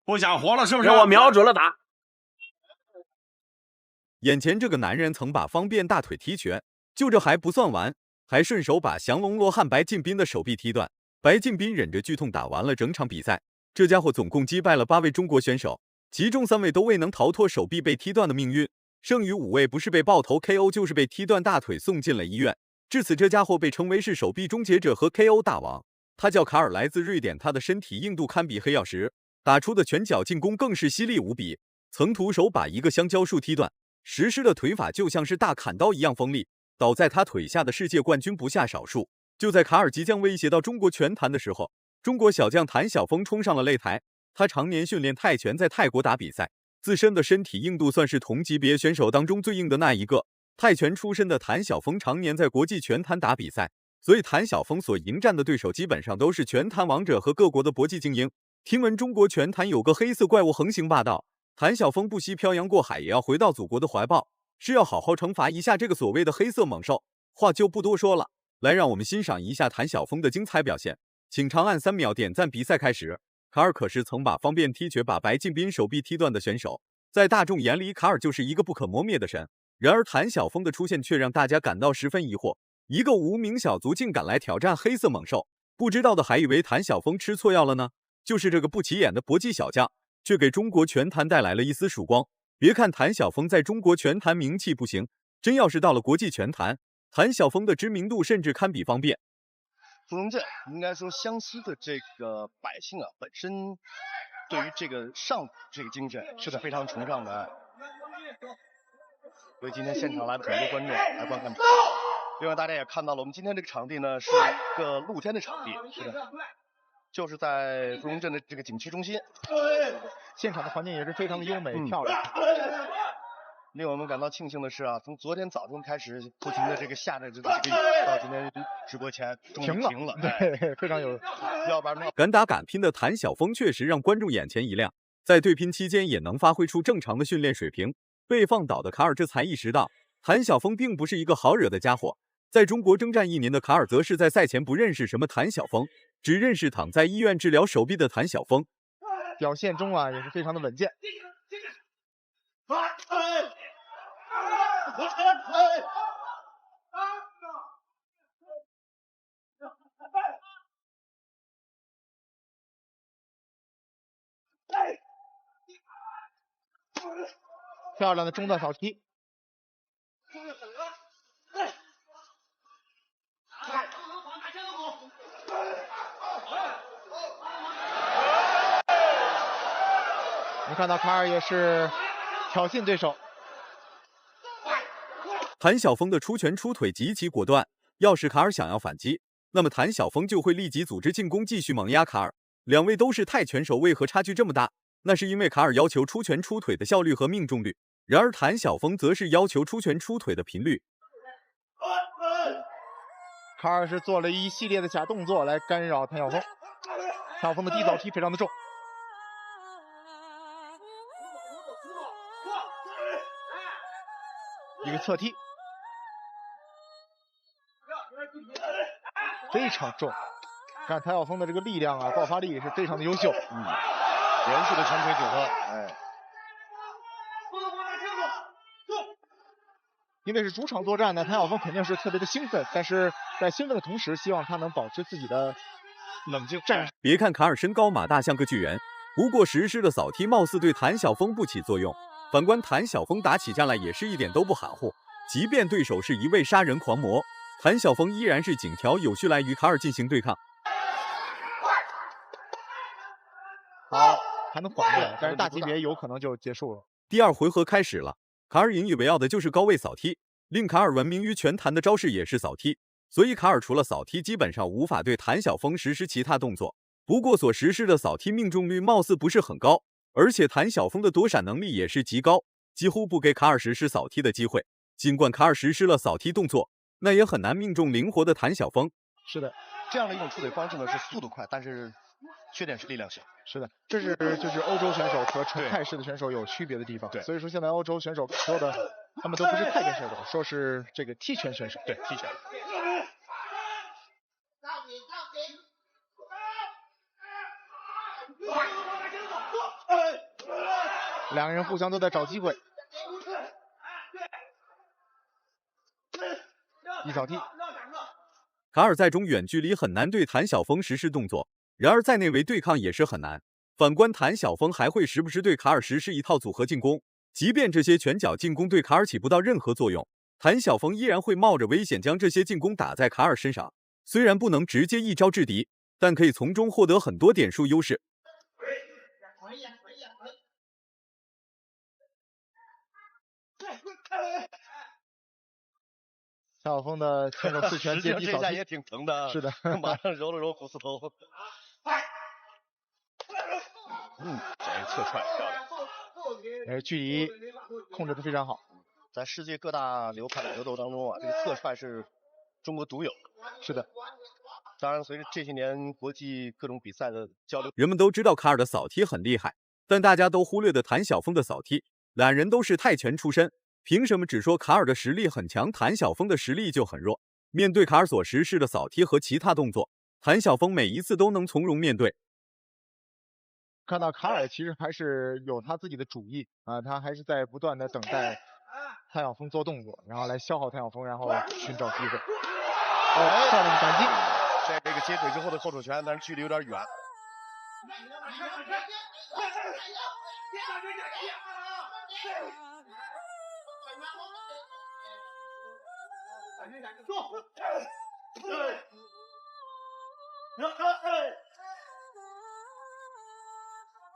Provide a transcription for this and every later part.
不想活了是不是？让我瞄准了打。眼前这个男人曾把方便大腿踢瘸，就这还不算完，还顺手把降龙罗汉白敬斌的手臂踢断。白敬斌忍着剧痛打完了整场比赛。这家伙总共击败了8位中国选手，其中3位都未能逃脱手臂被踢断的命运，剩余5位不是被爆头 KO 就是被踢断大腿送进了医院。至此，这家伙被称为是手臂终结者和 KO 大王。他叫卡尔，来自瑞典，他的身体硬度堪比黑曜石，打出的拳脚进攻更是犀利无比，曾徒手把一个香蕉树踢断，实施的腿法就像是大砍刀一样锋利，倒在他腿下的世界冠军不下少数。就在卡尔即将威胁到中国拳坛的时候，中国小将谭晓峰冲上了擂台。他常年训练泰拳，在泰国打比赛，自身的身体硬度算是同级别选手当中最硬的那一个。泰拳出身的谭晓峰常年在国际拳坛打比赛，所以谭晓峰所迎战的对手基本上都是拳坛王者和各国的搏击精英。听闻中国拳坛有个黑色怪物横行霸道，谭晓峰不惜漂洋过海也要回到祖国的怀抱，是要好好惩罚一下这个所谓的黑色猛兽。话就不多说了，来让我们欣赏一下谭晓峰的精彩表现。请长按3秒点赞。比赛开始。卡尔可是曾把方便踢瘸把白敬斌手臂踢断的选手，在大众眼里，卡尔就是一个不可磨灭的神。然而谭晓峰的出现却让大家感到十分疑惑，一个无名小卒竟敢来挑战黑色猛兽，不知道的还以为谭晓峰吃错药了呢。就是这个不起眼的搏击小将，却给中国拳坛带来了一丝曙光。别看谭晓峰在中国拳坛名气不行，真要是到了国际拳坛，谭晓峰的知名度甚至堪比方便。芙蓉镇应该说湘西的这个百姓啊，本身对于这个上古这个精神是非常崇尚的。所以今天现场来了很多观众来观看比赛。另外大家也看到了，我们今天这个场地呢是一个露天的场地，是的，就是在芙蓉镇的这个景区中心。现场的环境也是非常的优美漂亮。令我们感到庆幸的是啊，从昨天早晨开始不停的这个下着这个雨，到今天直播前终于停了。对，非常有。要不然呢？敢打敢拼的谭晓峰确实让观众眼前一亮，在对拼期间也能发挥出正常的训练水平。被放倒的卡尔这才意识到，谭晓峰并不是一个好惹的家伙。在中国征战1年的卡尔，则是在赛前不认识什么谭晓峰，只认识躺在医院治疗手臂的谭晓峰。表现中啊，也是非常的稳健。漂亮的中段扫踢。我们看到卡尔也是挑衅对手。谭晓峰的出拳出腿极其果断，要是卡尔想要反击，那么谭晓峰就会立即组织进攻继续猛压卡尔。2位都是泰拳手，为何差距这么大？那是因为卡尔要求出拳出腿的效率和命中率，然而谭晓峰则是要求出拳出腿的频率。卡尔是做了一系列的假动作来干扰谭晓峰，谭晓峰的低扫踢非常的重。一个侧踢非常重，看谭晓峰的这个力量啊，爆发力也是非常的优秀。连续的拳腿组合，因为是主场作战呢，谭晓峰肯定是特别的兴奋，但是在兴奋的同时，希望他能保持自己的冷静战术。别看卡尔身高马大像个巨人，不过实施的扫踢貌似对谭晓峰不起作用。反观谭晓峰打起架来也是一点都不含糊，即便对手是一位杀人狂魔，谭晓峰依然是井条有序来与卡尔进行对抗。好，还能缓过来，但是大级别有可能就结束了。第2回合开始了，卡尔引以为傲的就是高位扫踢，令卡尔闻名于拳坛的招式也是扫踢，所以卡尔除了扫踢基本上无法对谭晓峰实施其他动作。不过所实施的扫踢命中率貌似不是很高，而且谭晓峰的躲闪能力也是极高，几乎不给卡尔实施扫踢的机会。尽管卡尔实施了扫踢动作，那也很难命中灵活的谭晓峰。是的，这样的一种出腿方式呢，是速度快，但是缺点是力量小。是的，这是就是欧洲选手和纯泰式的选手有区别的地方。对，所以说现在欧洲选手说的，他们都不是泰拳选手，说是这个踢拳选手。对，踢拳。两个人互相都在找机会。一扫踢，卡尔在中远距离很难对谭晓峰实施动作，然而在内围对抗也是很难。反观谭晓峰还会时不时对卡尔实施一套组合进攻，即便这些拳脚进攻对卡尔起不到任何作用，谭晓峰依然会冒着危险将这些进攻打在卡尔身上。虽然不能直接一招制敌，但可以从中获得很多点数优势。谭晓峰的牵手刺拳借机扫踢，这下也挺疼的。是的，马上揉了揉虎四头。这侧踹漂亮。距离控制的非常好。在世界各大流派的格斗当中啊，这个侧踹是中国独有。是的。当然，随着这些年国际各种比赛的交流，人们都知道卡尔的扫踢很厉害，但大家都忽略了谭晓峰的扫踢。两人都是泰拳出身，凭什么只说卡尔的实力很强，谭晓峰的实力就很弱？面对卡尔所实施的扫踢和其他动作，谭晓峰每一次都能从容面对。看到卡尔其实还是有他自己的主意啊，他还是在不断的等待谭晓峰做动作，然后来消耗谭晓峰，然后寻找机会。上了个反击，这个接腿之后的后手拳，但是距离有点远。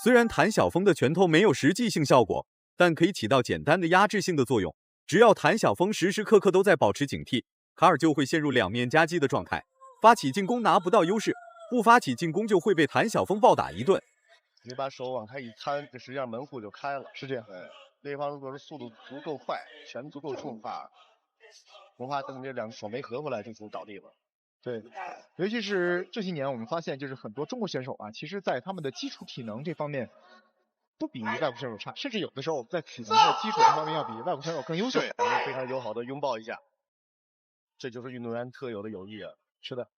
虽然谭晓峰的拳头没有实际性效果，但可以起到简单的压制性的作用。只要谭晓峰时时刻刻都在保持警惕，卡尔就会陷入两面夹击的状态，发起进攻拿不到优势，不发起进攻就会被谭晓峰暴打一顿。你把手往开一摊，这实际上门户就开了。是这样。对方如果是速度足够快，拳足够重的话，恐怕等这两手没合回来就倒地了。对，尤其是这些年我们发现，就是很多中国选手啊，其实在他们的基础体能这方面不比外国选手差，甚至有的时候在体能的基础这方面要比外国选手更优秀。对，非常友好的拥抱一下，这就是运动员特有的友谊啊。是的。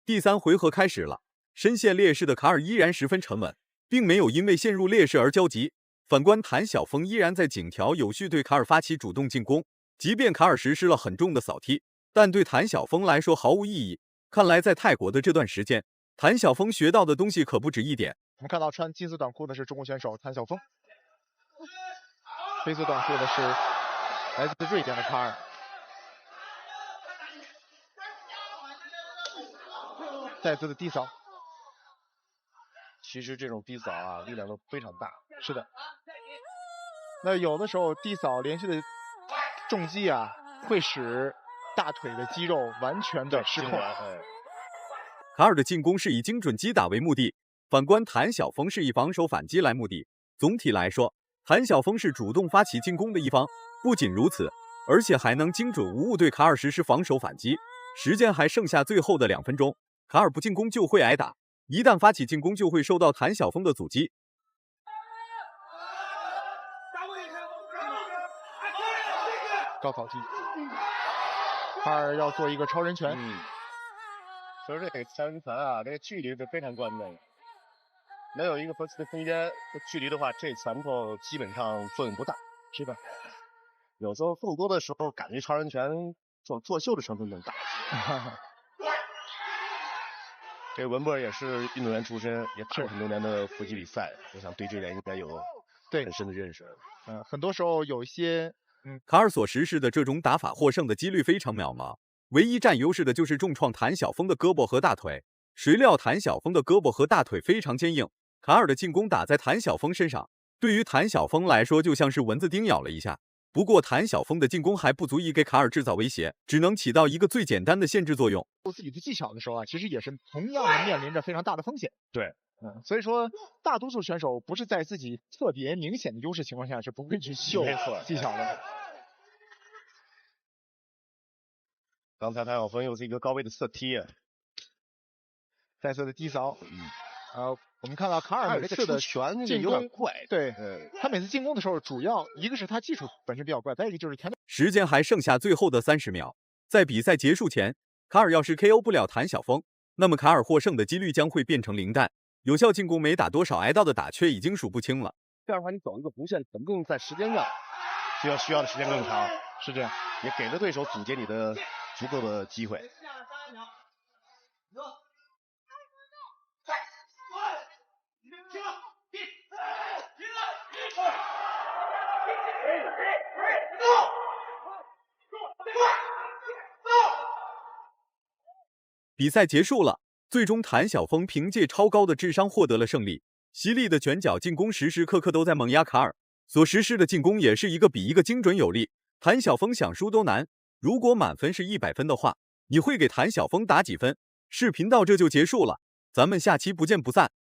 第三回合开始了，深陷劣势的卡尔依然十分沉稳，并没有因为陷入劣势而焦急。反观谭晓峰依然在井条有序对卡尔发起主动进攻，即便卡尔实施了很重的扫踢，但对谭晓峰来说毫无意义。看来在泰国的这段时间，谭晓峰学到的东西可不止一点。我们看到穿金丝短裤的是中国选手谭晓峰，黑色短裤的是来自瑞典的卡尔。再次的低扫。其实这种低扫啊，力量都非常大。是的。那有的时候低扫连续的重击啊，会使大腿的肌肉完全的失控。卡尔的进攻是以精准击打为目的，反观谭晓峰是以防守反击来目的。总体来说，谭晓峰是主动发起进攻的一方。不仅如此，而且还能精准无误对卡尔实施防守反击。时间还剩下最后的2分钟，卡尔不进攻就会挨打，一旦发起进攻就会受到谭晓峰的阻击。高扫击，卡尔要做一个超人拳。所以这个超人拳啊，这个距离是非常关键的。没有一个合适的空间和距离的话，这拳头基本上作用不大。是的，有时候更多的时候感觉超人拳作秀的成分更大。这个文博也是运动员出身，也打过很多年的搏击比赛，我想对这点应该有很深的认识。很多时候有一些卡尔所实施的这种打法获胜的几率非常渺茫，唯一占优势的就是重创谭晓峰的胳膊和大腿。谁料谭晓峰的胳膊和大腿非常坚硬，卡尔的进攻打在谭晓峰身上，对于谭晓峰来说就像是蚊子叮咬了一下。不过谭晓峰的进攻还不足以给卡尔制造威胁，只能起到一个最简单的限制作用。做自己的技巧的时候啊，其实也是同样的面临着非常大的风险。对，所以说大多数选手不是在自己特别明显的优势情况下是不会去秀技巧的。刚才谭晓峰又是一个高位的侧踢，再次的低扫。我们看到卡尔每次的拳进攻快，对，他每次进攻的时候，主要一个是他技术本身比较怪，再一个就是拳。时间还剩下最后的30秒，在比赛结束前，卡尔要是 KO 不了谭晓峰，那么卡尔获胜的几率将会变成0蛋。有效进攻没打多少，挨到的打却已经数不清了。这样的话你走一个弧线，肯定在时间上需要的时间更长，是这样，也给了对手阻截你的足够的机会。比赛结束了，最终谭晓峰凭借超高的智商获得了胜利。犀利的卷脚进攻时时刻刻都在猛压卡尔，所实施的进攻也是一个比一个精准有力。谭晓峰想输都难。如果满分是100分的话，你会给谭晓峰打几分？视频到这就结束了，咱们下期不见不散。